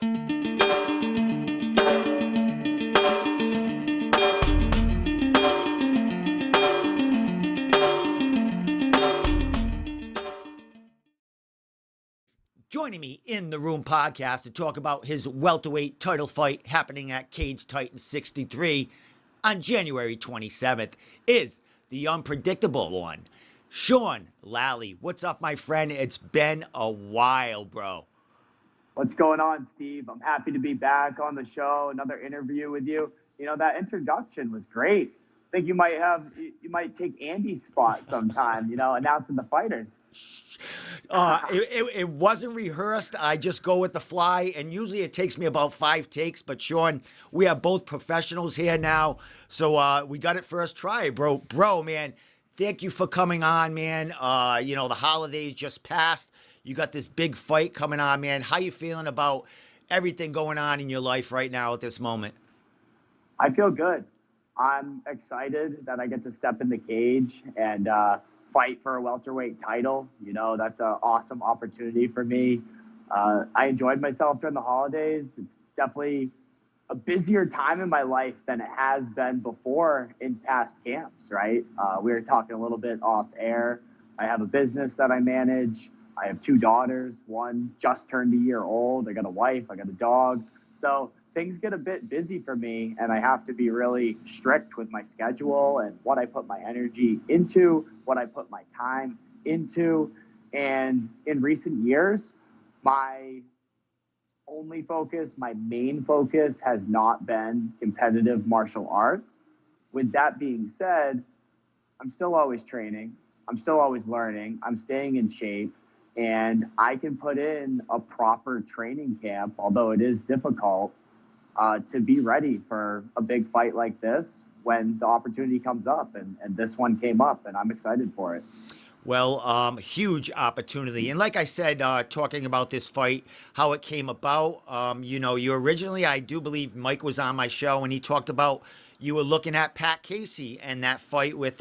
Joining me in the Room podcast to talk about his welterweight title fight happening at Cage Titan 63 on January 27th is the unpredictable one, Sean Lally. What's up, my friend? It's been a while, bro. What's going on, Steve? I'm happy to be back on the show. Another interview with you. You know, that introduction was great. I think you might take Andy's spot sometime, announcing the fighters. It wasn't rehearsed. I just go with the fly, and usually it takes me about 5 takes. But Sean, we are both professionals here now, so we got it first try, bro. Bro, man, thank you for coming on, man. The holidays just passed. You got this big fight coming on, man. How you feeling about everything going on in your life right now at this moment? I feel good. I'm excited that I get to step in the cage and fight for a welterweight title. That's an awesome opportunity for me. I enjoyed myself during the holidays. It's definitely a busier time in my life than it has been before in past camps, right? We were talking a little bit off air. I have a business that I manage. I have 2 daughters. One just turned a year old. I got a wife. I got a dog. So things get a bit busy for me, and I have to be really strict with my schedule and what I put my energy into, what I put my time into. And in recent years, my main focus has not been competitive martial arts. With that being said, I'm still always training. I'm still always learning. I'm staying in shape. And I can put in a proper training camp, although it is difficult, to be ready for a big fight like this when the opportunity comes up. And this one came up, and I'm excited for it. Well, huge opportunity. And like I said, talking about this fight, how it came about, you originally, I do believe Mike was on my show and he talked about you were looking at Pat Casey and that fight with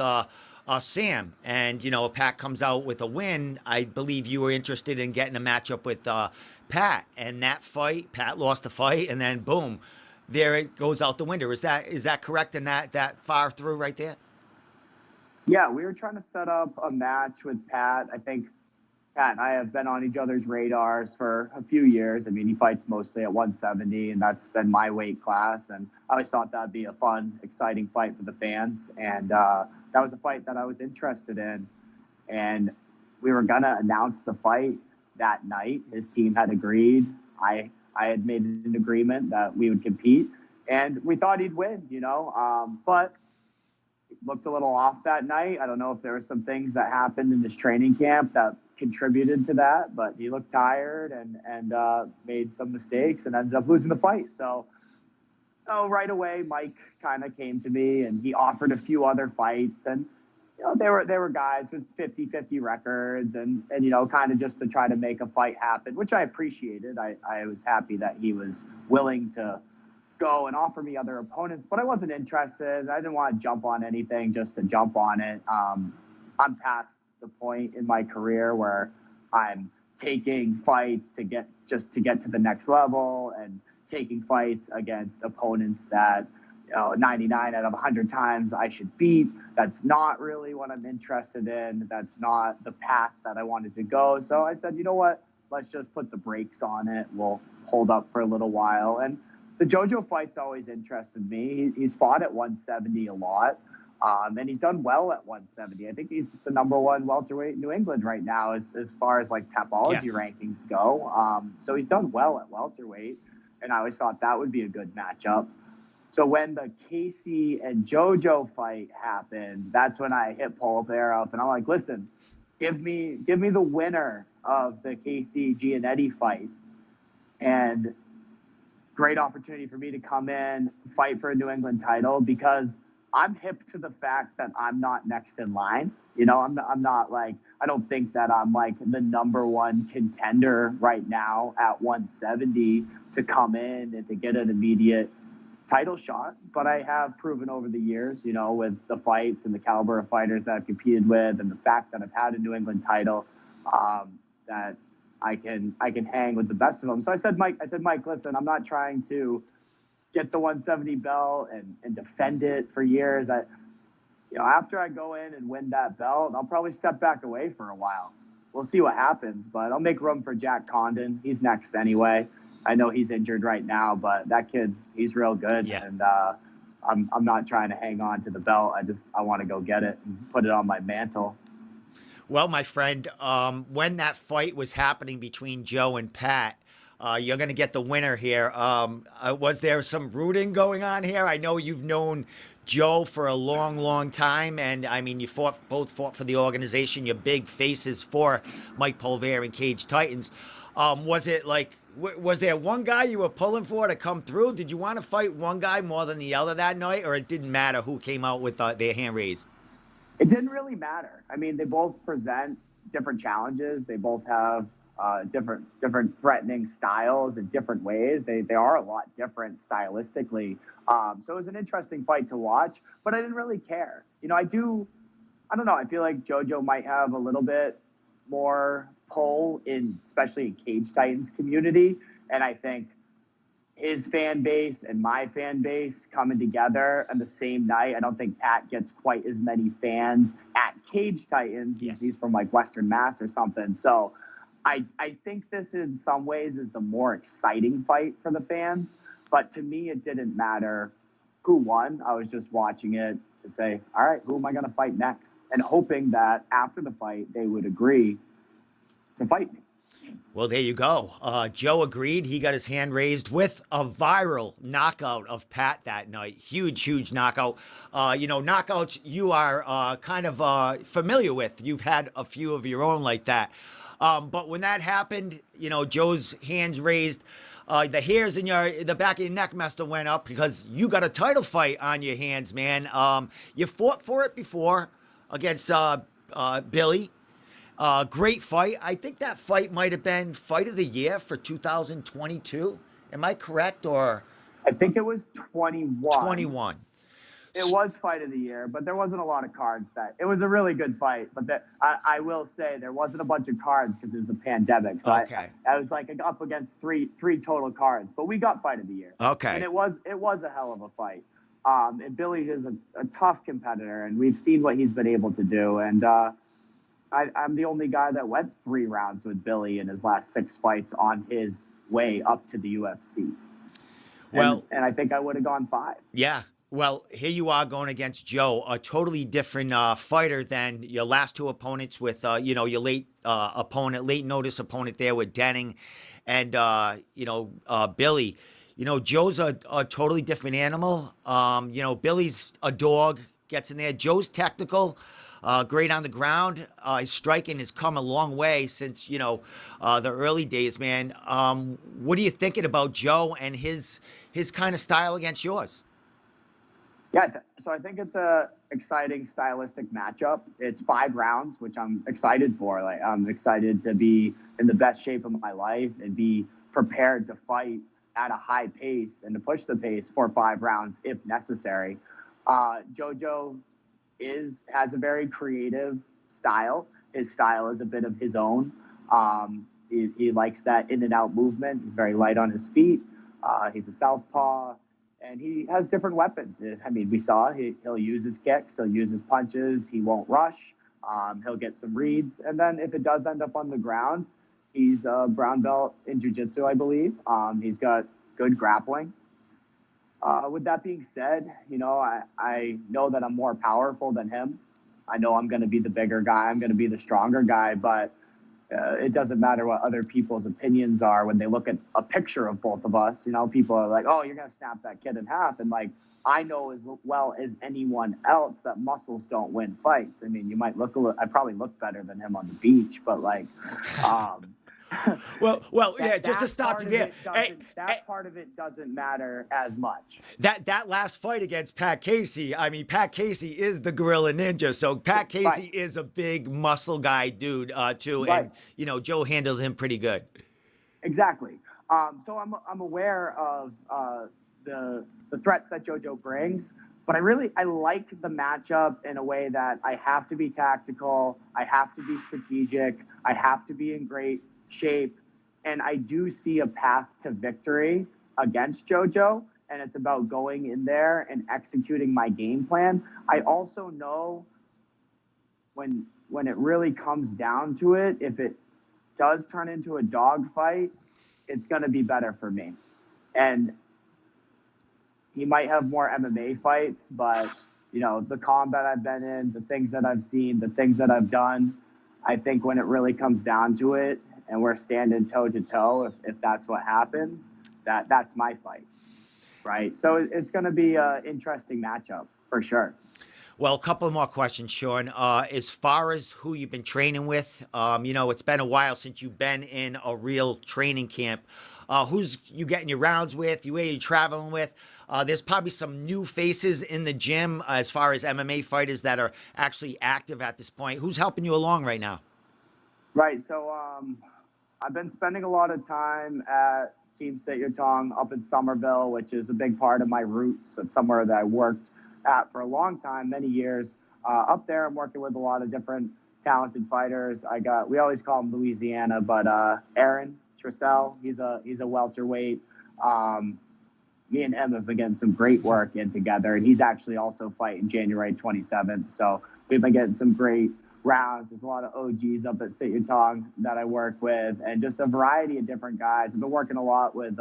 Sam. And, if Pat comes out with a win, I believe you were interested in getting a matchup with Pat. And that fight, Pat lost the fight, and then boom, there it goes out the window. Is that correct? And that far through right there? Yeah, we were trying to set up a match with Pat. I think Pat and I have been on each other's radars for a few years. I mean, he fights mostly at 170, and that's been my weight class. And I always thought that'd be a fun, exciting fight for the fans. And that was a fight that I was interested in. And we were going to announce the fight that night. His team had agreed. I had made an agreement that we would compete. And we thought he'd win, but looked a little off that night. I don't know if there were some things that happened in his training camp that contributed to that, but he looked tired and made some mistakes and ended up losing the fight. So right away, Mike kind of came to me and he offered a few other fights. And, there were guys with 50-50 records and kind of just to try to make a fight happen, which I appreciated. I was happy that he was willing to go and offer me other opponents, but I wasn't interested. I didn't want to jump on anything just to jump on it. I'm past the point in my career where I'm taking fights to get to the next level and taking fights against opponents that 99 out of 100 times I should beat. That's not really what I'm interested in. That's not the path that I wanted to go. So I said, you know what? Let's just put the brakes on it. We'll hold up for a little while. And the JoJo fight's always interested me. He's fought at 170 a lot, and he's done well at 170. I think he's the number 1 welterweight in New England right now as far as like Tapology rankings go. So he's done well at welterweight, and I always thought that would be a good matchup. So when the Casey and JoJo fight happened, that's when I hit Paul Bear up, and I'm like, listen, give me the winner of the Casey Giannetti fight, and great opportunity for me to come in, fight for a New England title, because I'm hip to the fact that I'm not next in line. I'm not like, I don't think that I'm like the number 1 contender right now at 170 to come in and to get an immediate title shot. But I have proven over the years, with the fights and the caliber of fighters that I've competed with and the fact that I've had a New England title, that I can hang with the best of them. So I said, Mike, listen, I'm not trying to get the 170 belt and defend it for years. After I go in and win that belt, I'll probably step back away for a while. We'll see what happens, but I'll make room for Jack Condon. He's next anyway. I know he's injured right now, but that he's real good. Yeah. And I'm not trying to hang on to the belt. I want to go get it and put it on my mantle. Well, my friend, when that fight was happening between Joe and Pat, you're going to get the winner here. Was there some rooting going on here? I know you've known Joe for a long, long time, and I mean, you both fought for the organization. You're big faces for Mike Polvere and Cage Titans. Was it like, was there one guy you were pulling for to come through? Did you want to fight one guy more than the other that night, or it didn't matter who came out with their hand raised? It didn't really matter. I mean, they both present different challenges. They both have different threatening styles in different ways. They are a lot different stylistically. So it was an interesting fight to watch, but I didn't really care. I don't know. I feel like JoJo might have a little bit more pull especially in Cage Titans community. And I think his fan base and my fan base coming together on the same night. I don't think Pat gets quite as many fans at Cage Titans. Yes. He's from like Western Mass or something. So I think this in some ways is the more exciting fight for the fans. But to me, it didn't matter who won. I was just watching it to say, all right, who am I going to fight next? And hoping that after the fight, they would agree to fight me. Well, there you go. Joe agreed. He got his hand raised with a viral knockout of Pat that night. Huge, huge knockout. Knockouts you are kind of familiar with. You've had a few of your own like that. But when that happened, Joe's hands raised. The hairs in the back of your neck must have went up because you got a title fight on your hands, man. You fought for it before against Billy. Great fight. I think that fight might have been fight of the year for 2022. Am I correct? Or I think it was 21. 21. It was fight of the year, but there wasn't a lot of cards. It was a really good fight, but I will say there wasn't a bunch of cards because it was the pandemic. So Okay. I was like up against three total cards, but we got fight of the year. Okay. And it was a hell of a fight. And Billy is a tough competitor, and we've seen what he's been able to do. And I'm the only guy that went 3 rounds with Billy in his last 6 fights on his way up to the UFC. And I think I would have gone 5. Yeah. Well, here you are going against Joe, a totally different fighter than your last 2 opponents with, your late notice opponent there with Denning and, Billy. Joe's a totally different animal. Billy's a dog, gets in there. Joe's technical, great on the ground. His striking has come a long way since, the early days, man. What are you thinking about Joe and his kind of style against yours? Yeah, so I think it's a exciting stylistic matchup. It's 5 rounds, which I'm excited for. Like, I'm excited to be in the best shape of my life and be prepared to fight at a high pace and to push the pace for 5 rounds if necessary. JoJo has a very creative style. His style is a bit of his own. He likes that in and out movement. He's very light on his feet. He's a southpaw. And he has different weapons. I mean, we saw he'll use his kicks, he'll use his punches, he won't rush, he'll get some reads. And then if it does end up on the ground, he's a brown belt in jiu-jitsu, I believe. He's got good grappling. With that being said, I know that I'm more powerful than him. I know I'm going to be the bigger guy, I'm going to be the stronger guy, but it doesn't matter what other people's opinions are when they look at a picture of both of us. People are like, oh, you're going to snap that kid in half. And like, I know as well as anyone else that muscles don't win fights. I mean, you might I probably look better than him on the beach, but like, yeah, just to stop you there. That part of it doesn't matter as much. That last fight against Pat Casey, I mean, Pat Casey is the gorilla ninja. So Pat Casey is a big muscle guy dude, too. Right. And, Joe handled him pretty good. Exactly. So I'm aware of the threats that JoJo brings, but I like the matchup in a way that I have to be tactical, I have to be strategic, I have to be in great shape, and I do see a path to victory against JoJo, and it's about going in there and executing my game plan. I also know when it really comes down to it, if it does turn into a dogfight, it's going to be better for me. And he might have more MMA fights, but the combat I've been in, the things that I've seen, the things that I've done, I think when it really comes down to it and we're standing toe to toe, if that's what happens, that's my fight, right? So it's going to be an interesting matchup for sure. Well, a couple more questions, Sean. As far as who you've been training with, it's been a while since you've been in a real training camp. Who's you getting your rounds with? Who are you traveling with? There's probably some new faces in the gym as far as MMA fighters that are actually active at this point. Who's helping you along right now? Right. So I've been spending a lot of time at Team Sit Your Tongue up in Somerville, which is a big part of my roots. It's somewhere that I worked at for a long time, many years. Up there, I'm working with a lot of different talented fighters. We always call him Louisiana, but Aaron Trissell, he's a welterweight. Me and him have been getting some great work in together, and he's actually also fighting January 27th. So we've been getting some great rounds. There's a lot of OGs up at Sit Your Tongue that I work with, and just a variety of different guys. I've been working a lot with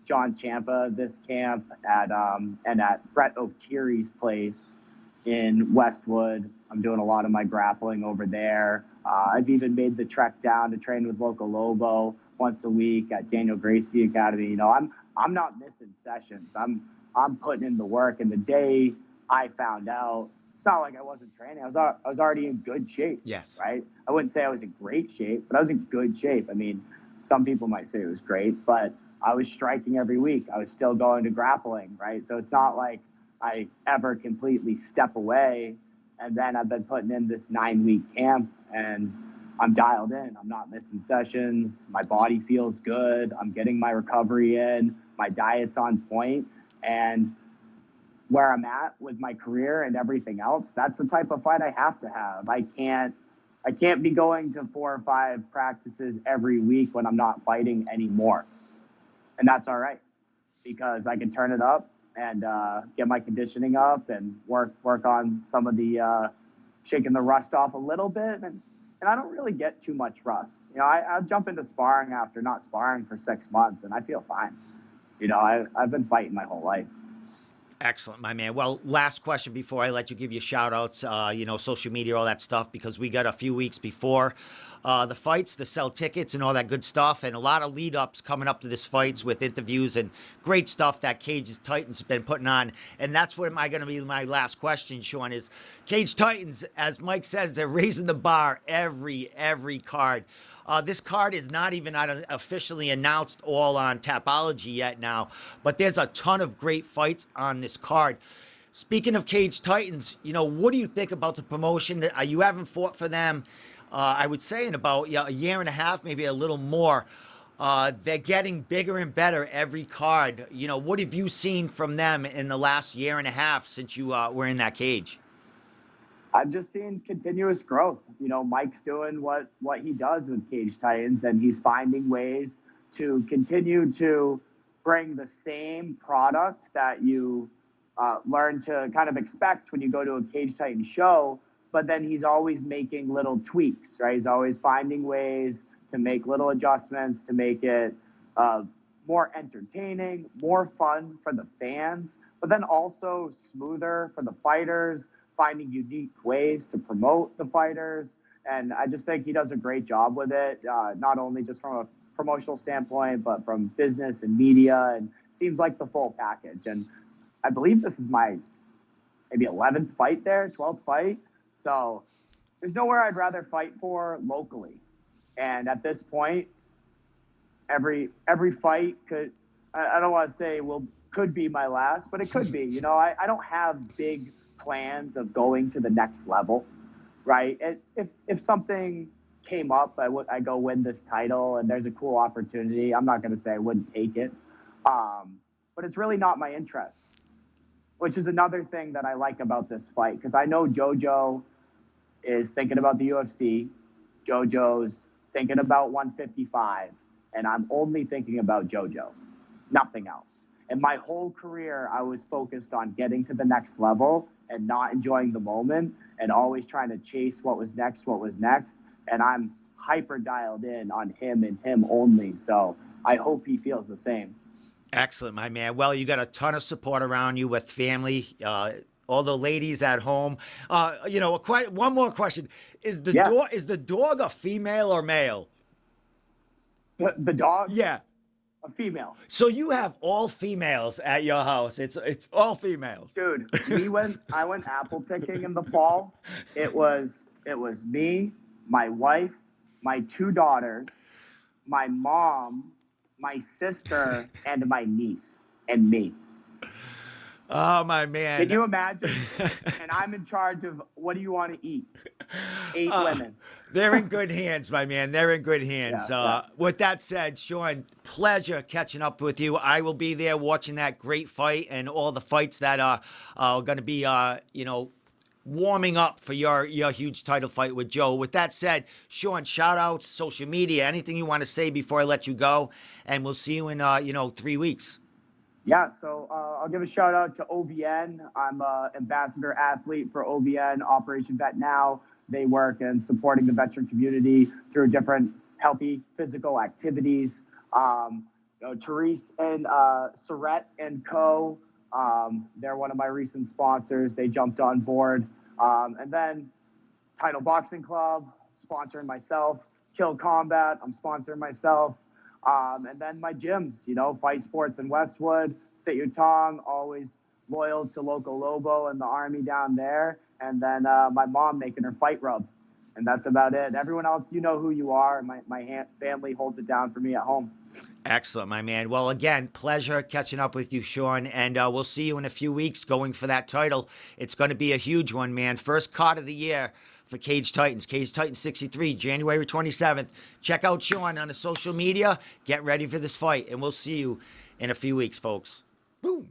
John Ciampa this camp and at Brett O'Teary's place in Westwood. I'm doing a lot of my grappling over there. I've even made the trek down to train with Loco Lobo once a week at Daniel Gracie Academy. I'm not missing sessions. I'm putting in the work. And the day I found out, it's not like I wasn't training. I was already in good shape. Yes. Right. I wouldn't say I was in great shape, but I was in good shape. I mean, some people might say it was great, but I was striking every week. I was still going to grappling. Right. So it's not like I ever completely step away. And then I've been putting in this 9-week camp, and I'm dialed in. I'm not missing sessions. My body feels good. I'm getting my recovery in. My diet's on point. And where I'm at with my career and everything else, that's the type of fight I have to have. I can't be going to 4 or 5 practices every week when I'm not fighting anymore. And that's all right, because I can turn it up and get my conditioning up and work on some of the shaking the rust off a little bit. And I don't really get too much rust. I'll jump into sparring after not sparring for 6 months, and I feel fine. I've been fighting my whole life. Excellent, my man. Well, last question before I let you give your shout outs, social media, all that stuff, because we got a few weeks before the fights to sell tickets and all that good stuff, and a lot of lead ups coming up to this fights with interviews and great stuff that Cage Titans have been putting on. And that's what going to be my last question, Sean, is Cage Titans, as Mike says, they're raising the bar every card. This card is not even officially announced all on Tapology yet now, but there's a ton of great fights on this card. Speaking of Cage Titans, what do you think about the promotion? You haven't fought for them, I would say, in about a year and a half, maybe a little more. They're getting bigger and better every card. What have you seen from them in the last year and a half since you were in that cage? I've just seen continuous growth. Mike's doing what he does with Cage Titans, and he's finding ways to continue to bring the same product that you learn to kind of expect when you go to a Cage Titan show, but then he's always making little tweaks, right? He's always finding ways to make little adjustments to make it more entertaining, more fun for the fans, but then also smoother for the fighters, finding unique ways to promote the fighters. And I just think he does a great job with it, not only just from a promotional standpoint, but from business and media, and seems like the full package. And I believe this is my maybe 11th fight there, 12th fight. So there's nowhere I'd rather fight for locally. And at this point, every fight I don't want to say could be my last, but it could be. I don't have big plans of going to the next level, right? If something came up, I go win this title and there's a cool opportunity, I'm not going to say I wouldn't take it, but it's really not my interest, which is another thing that I like about this fight, because I know JoJo is thinking about the UFC. JoJo's thinking about 155, and I'm only thinking about JoJo, nothing else. And my whole career, I was focused on getting to the next level and not enjoying the moment and always trying to chase what was next. And I'm hyper dialed in on him and him only. So I hope he feels the same. Excellent, my man. Well, you got a ton of support around you with family, all the ladies at home. One more question: is the dog a female or male? The dog? Yeah. A female. So you have all females at your house. It's all females. Dude, I went apple picking in the fall. It was me, my wife, my 2 daughters, my mom, my sister, and my niece, and me. Oh my man. Can you imagine? And I'm in charge of what do you want to eat? 8 women. They're in good hands, my man. They're in good hands. Yeah. With that said, Sean, pleasure catching up with you. I will be there watching that great fight and all the fights that are going to be, warming up for your huge title fight with Joe. With that said, Sean, shout outs, social media, anything you want to say before I let you go, and we'll see you in 3 weeks. Yeah, so I'll give a shout out to OVN. I'm an ambassador athlete for OVN, Operation Vet Now. They work in supporting the veteran community through different healthy physical activities. Therese and Surrett and Co. They're one of my recent sponsors. They jumped on board. And then Title Boxing Club, sponsoring myself. Kill Combat, I'm sponsoring myself. And then my gyms, Fight Sports in Westwood, Sit Your Tongue, always loyal to Local Lobo and the Army down there. And then my mom making her fight rub. And that's about it. Everyone else, you know who you are. My family holds it down for me at home. Excellent, my man. Well, again, pleasure catching up with you, Sean. And we'll see you in a few weeks going for that title. It's going to be a huge one, man. First card of the year for Cage Titans. Cage Titans 63, January 27th. Check out Sean on the social media. Get ready for this fight. And we'll see you in a few weeks, folks. Boom.